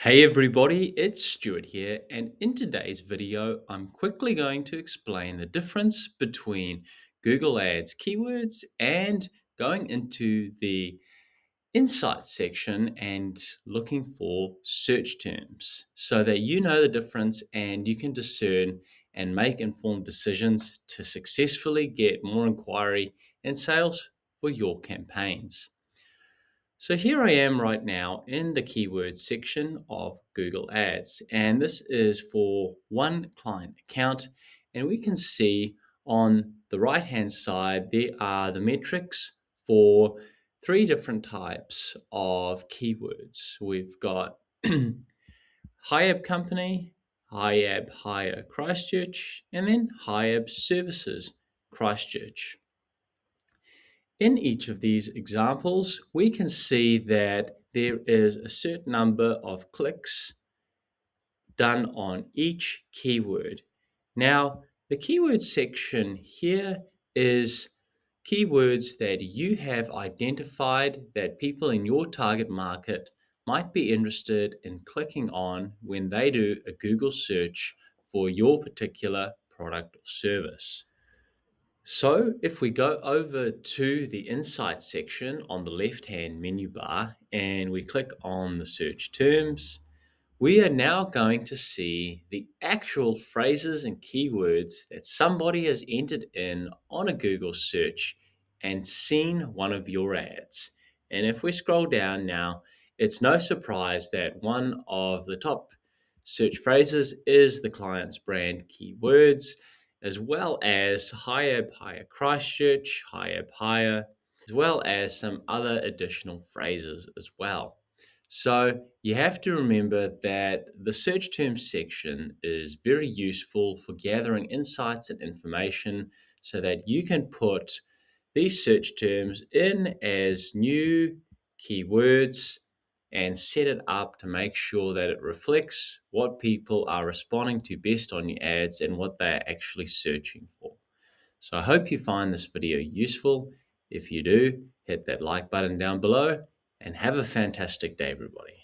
Hey everybody, it's Stuart here, and in today's video, I'm quickly going to explain the difference between Google Ads keywords and going into the Insights section and looking for search terms so that you know the difference and you can discern and make informed decisions to successfully get more inquiry and sales for your campaigns. So here I am right now in the keywords section of Google Ads, and this is for one client account. And we can see on the right hand side, there are the metrics for three different types of keywords. We've got HiAB Company, HiAB Hire Christchurch, and then HiAB Services Christchurch. In each of these examples, we can see that there is a certain number of clicks done on each keyword. Now, the keyword section here is keywords that you have identified that people in your target market might be interested in clicking on when they do a Google search for your particular product or service. So if we go over to the Insights section on the left-hand menu bar and we click on the search terms, we are now going to see the actual phrases and keywords that somebody has entered in on a Google search and seen one of your ads. And if we scroll down now, it's no surprise that one of the top search phrases is the client's brand keywords, as well as HiAB Hire Christchurch, HiAB Hire, as well as some other additional phrases as well. So you have to remember that the search terms section is very useful for gathering insights and information so that you can put these search terms in as new keywords and set it up to make sure that it reflects what people are responding to best on your ads and what they're actually searching for. So I hope you find this video useful. If you do, hit that like button down below and have a fantastic day, everybody.